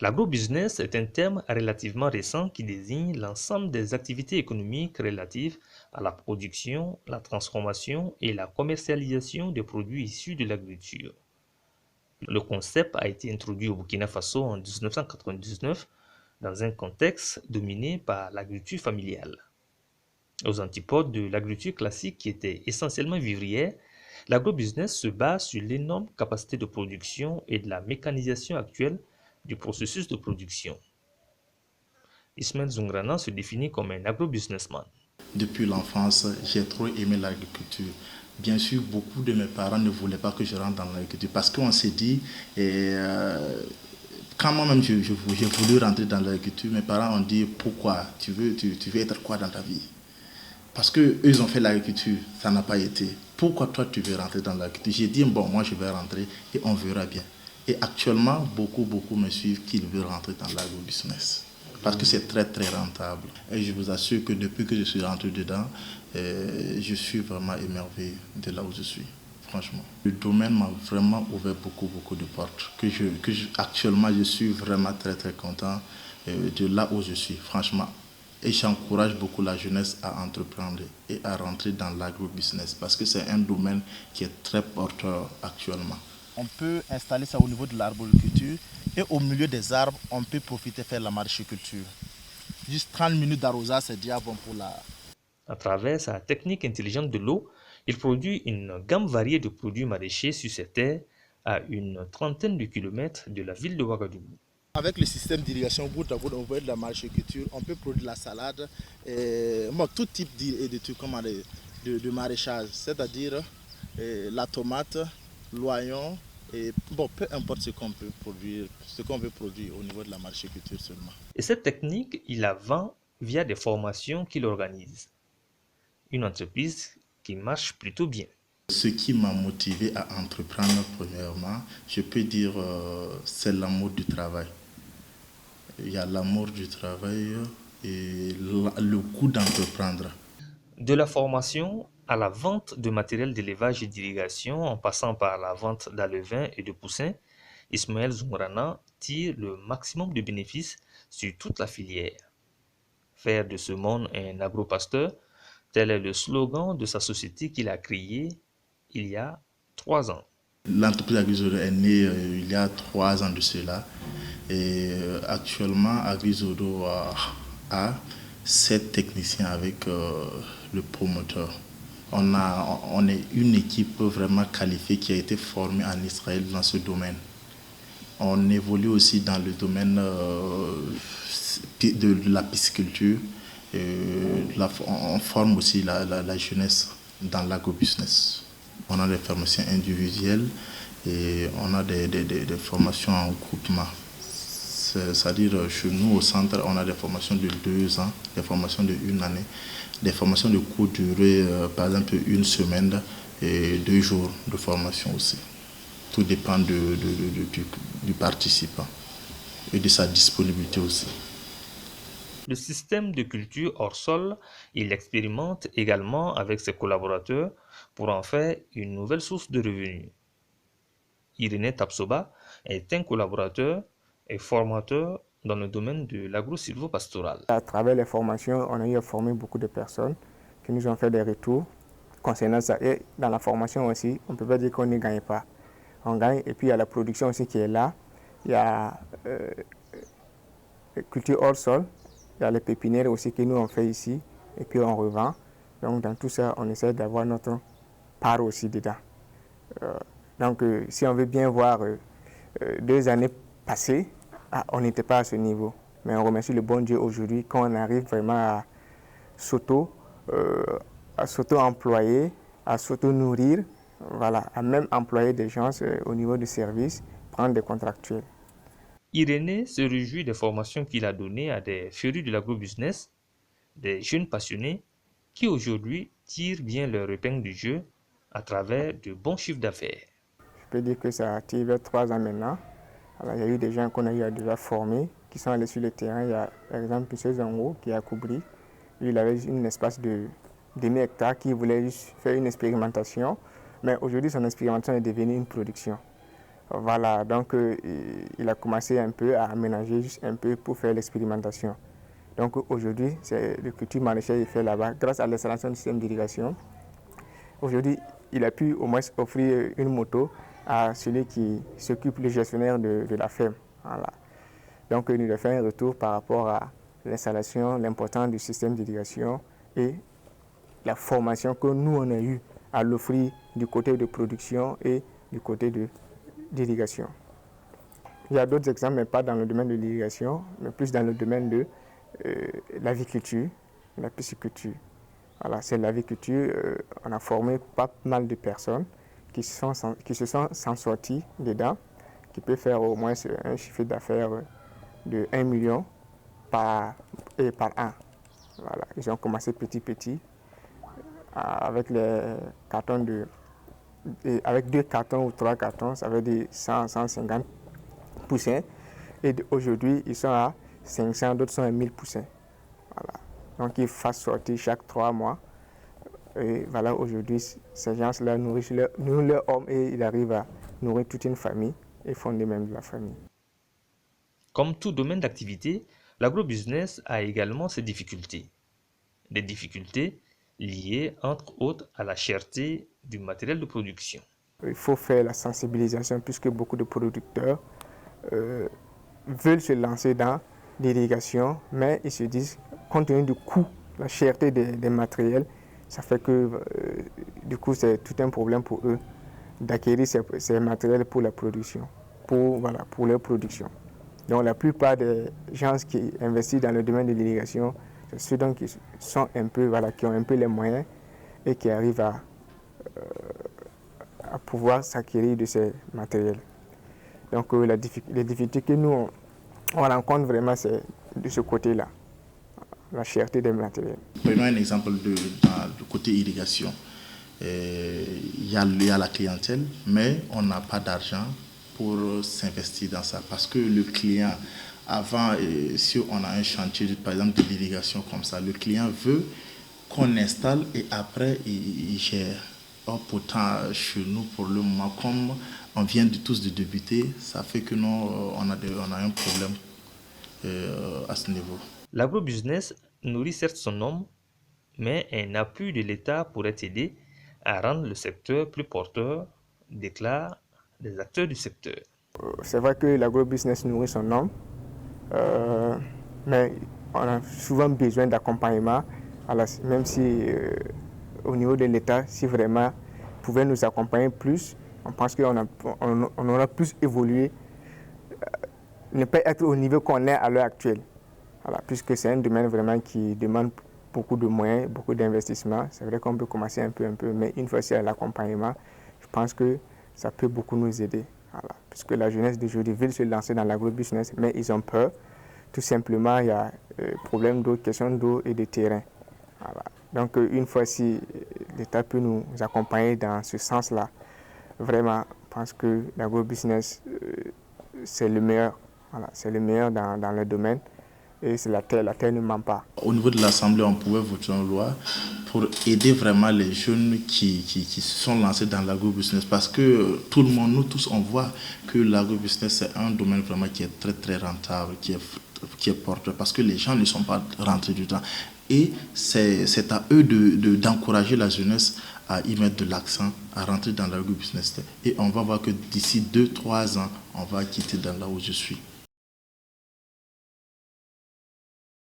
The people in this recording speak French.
L'agrobusiness est un terme relativement récent qui désigne l'ensemble des activités économiques relatives à la production, la transformation et la commercialisation des produits issus de l'agriculture. Le concept a été introduit au Burkina Faso en 1999 dans un contexte dominé par l'agriculture familiale. Aux antipodes de l'agriculture classique qui était essentiellement vivrière, l'agrobusiness se base sur l'énorme capacité de production et de la mécanisation actuelle du processus de production. Ismaël Zungrana se définit comme un agrobusinessman. Depuis l'enfance, j'ai trop aimé l'agriculture. Bien sûr, beaucoup de mes parents ne voulaient pas que je rentre dans l'agriculture parce qu'on s'est dit, quand moi-même j'ai voulu rentrer dans l'agriculture, mes parents ont dit pourquoi tu veux être quoi dans ta vie? Parce qu'eux, ils ont fait l'agriculture, ça n'a pas été. Pourquoi toi, tu veux rentrer dans l'agriculture? J'ai dit, bon, moi, je vais rentrer et on verra bien. Et actuellement, beaucoup me suivent qui veulent rentrer dans l'agrobusiness. Parce que c'est très, très rentable. Et je vous assure que depuis que je suis rentré dedans, je suis vraiment émerveillé de là où je suis. Franchement. Le domaine m'a vraiment ouvert beaucoup de portes. Actuellement, je suis vraiment très, très content de là où je suis. Franchement, et j'encourage beaucoup la jeunesse à entreprendre et à rentrer dans l'agrobusiness parce que c'est un domaine qui est très porteur actuellement. On peut installer ça au niveau de l'arboriculture et au milieu des arbres, on peut profiter faire la maraîchère. Juste 30 minutes d'arrosage, c'est déjà bon pour la... À travers sa technique intelligente de l'eau, il produit une gamme variée de produits maraîchers sur ses terres à une trentaine de kilomètres de la ville de Ouagadougou. Avec le système d'irrigation goutte à goutte, on peut de la maraîchère, on peut produire de la salade, tout type de trucs comme de maraîchage, c'est-à-dire la tomate, l'oignon, et bon, peu importe ce qu'on veut produire au niveau de la maraîchère seulement. Et cette technique, il la vend via des formations qu'il organise. Une entreprise qui marche plutôt bien. Ce qui m'a motivé à entreprendre premièrement, je peux dire, c'est l'amour du travail. Il y a l'amour du travail et le goût d'entreprendre. De la formation à la vente de matériel d'élevage et d'irrigation, en passant par la vente d'alevins et de poussins, Ismaël Zumrana tire le maximum de bénéfices sur toute la filière. Faire de ce monde un agro-pasteur, tel est le slogan de sa société qu'il a créée il y a 3 ans. L'entreprise Agrizodo est née il y a 3 ans de cela. Et actuellement, Agrizodo a 7 techniciens avec le promoteur. On est une équipe vraiment qualifiée qui a été formée en Israël dans ce domaine. On évolue aussi dans le domaine de la pisciculture. On forme aussi la jeunesse dans l'agrobusiness. On a des formations individuelles et on a des formations en groupement. C'est-à-dire, chez nous, au centre, on a des formations de 2 ans, des formations de 1 année, des formations de courte durée, par exemple 1 semaine et 2 jours de formation aussi. Tout dépend du participant et de sa disponibilité aussi. Le système de culture hors sol, il l'expérimente également avec ses collaborateurs pour en faire une nouvelle source de revenus. Irénée Tapsoba est un collaborateur et formateur dans le domaine de l'agro-silvopastoral. À travers les formations, on a eu à former beaucoup de personnes qui nous ont fait des retours concernant ça. Et dans la formation aussi, on ne peut pas dire qu'on ne gagne pas. On gagne et puis il y a la production aussi qui est là. Il y a culture hors sol, il y a les pépinières aussi que nous on fait ici et puis on revend. Donc dans tout ça, on essaie d'avoir notre part aussi dedans. Donc si on veut bien voir 2 années passées, on n'était pas à ce niveau. Mais on remercie le bon Dieu aujourd'hui qu'on arrive vraiment à s'auto-employer, à s'auto-nourrir, voilà, à même employer des gens au niveau du service, prendre des contractuels. Irénée se réjouit des formations qu'il a données à des férus de l'agrobusiness, des jeunes passionnés qui aujourd'hui tirent bien leur épingle du jeu à travers de bons chiffres d'affaires. Je peux dire que ça tire 3 ans maintenant. Alors, il y a eu des gens qu'on a eu déjà formés qui sont allés sur le terrain. Il y a par exemple M. Zango qui est à Koubri. Lui, il avait un espace de demi-hectare qui voulait juste faire une expérimentation. Mais aujourd'hui, son expérimentation est devenue une production. Voilà, donc il a commencé un peu à aménager juste un peu pour faire l'expérimentation. Donc aujourd'hui, c'est le culture maraîchère est fait là-bas grâce à l'installation du système d'irrigation. Aujourd'hui, il a pu au moins offrir une moto à celui qui s'occupe, le gestionnaire de la ferme. Voilà. Donc il nous a fait un retour par rapport à l'installation, l'importance du système d'irrigation et la formation que nous on a eu à l'offrir du côté de production et du côté d'irrigation. Il y a d'autres exemples, mais pas dans le domaine de l'irrigation, mais plus dans le domaine de l'aviculture, la pisciculture. Voilà, c'est l'aviculture. On a formé pas mal de personnes qui se sont sorties dedans, qui peuvent faire au moins un chiffre d'affaires de 1 million par an. Voilà, ils ont commencé petit, avec les cartons avec 2 cartons ou 3 cartons, ça veut dire 150 poussins. Et aujourd'hui, ils sont à 500, d'autres sont à 1000 poussins. Voilà. Donc, ils font sortir chaque 3 mois. Et voilà, aujourd'hui, ces gens-là nourrissent leur homme et ils arrivent à nourrir toute une famille et fonder même de la famille. Comme tout domaine d'activité, l'agrobusiness a également ses difficultés. Des difficultés liées entre autres à la cherté du matériel de production. Il faut faire la sensibilisation puisque beaucoup de producteurs veulent se lancer dans l'irrigation, mais ils se disent, compte tenu du coût, la cherté des matériels, ça fait que du coup c'est tout un problème pour eux d'acquérir ces matériels pour la production, pour leur production. Donc la plupart des gens qui investissent dans le domaine de l'irrigation, c'est ceux qui sont un peu, qui ont un peu les moyens et qui arrivent à pouvoir s'acquérir de ces matériels. Donc les difficultés que nous on rencontre vraiment, c'est de ce côté-là, la cherté des matériels. Prenons un exemple du côté irrigation. Il y a la clientèle, mais on n'a pas d'argent pour s'investir dans ça. Parce que le client, avant, si on a un chantier, par exemple, de l'irrigation comme ça, le client veut qu'on installe et après, il gère. Or, pourtant, chez nous, pour le moment, comme on vient tous de débuter, ça fait que nous, on a un problème à ce niveau. L'agrobusiness nourrit certes son homme, mais un appui de l'État pourrait aider à rendre le secteur plus porteur, déclarent les acteurs du secteur. C'est vrai que l'agrobusiness nourrit son homme, mais on a souvent besoin d'accompagnement, même si au niveau de l'État, si vraiment pouvait nous accompagner plus, on pense qu'on aura plus évolué, ne pas être au niveau qu'on est à l'heure actuelle. Voilà, puisque c'est un domaine vraiment qui demande beaucoup de moyens, beaucoup d'investissements. C'est vrai qu'on peut commencer un peu, mais une fois qu'il y a l'accompagnement, je pense que ça peut beaucoup nous aider. Voilà, puisque la jeunesse d'aujourd'hui veut se lancer dans l'agrobusiness, mais ils ont peur. Tout simplement, il y a problème d'eau, question d'eau et de terrain. Voilà. Donc, une fois si l'État peut nous accompagner dans ce sens-là, vraiment, je pense que l'agrobusiness, c'est le meilleur. Voilà, c'est le meilleur dans le domaine. Et c'est la terre ne ment pas. Au niveau de l'Assemblée, on pouvait voter une loi pour aider vraiment les jeunes qui se sont lancés dans l'agrobusiness. Parce que tout le monde, nous tous, on voit que l'agrobusiness, c'est un domaine vraiment qui est très, très rentable, qui est porteur, parce que les gens ne sont pas rentrés dedans. Et c'est à eux d'encourager la jeunesse à y mettre de l'accent, à rentrer dans l'agrobusiness. Et on va voir que d'ici 2-3 ans, on va quitter dans là où je suis.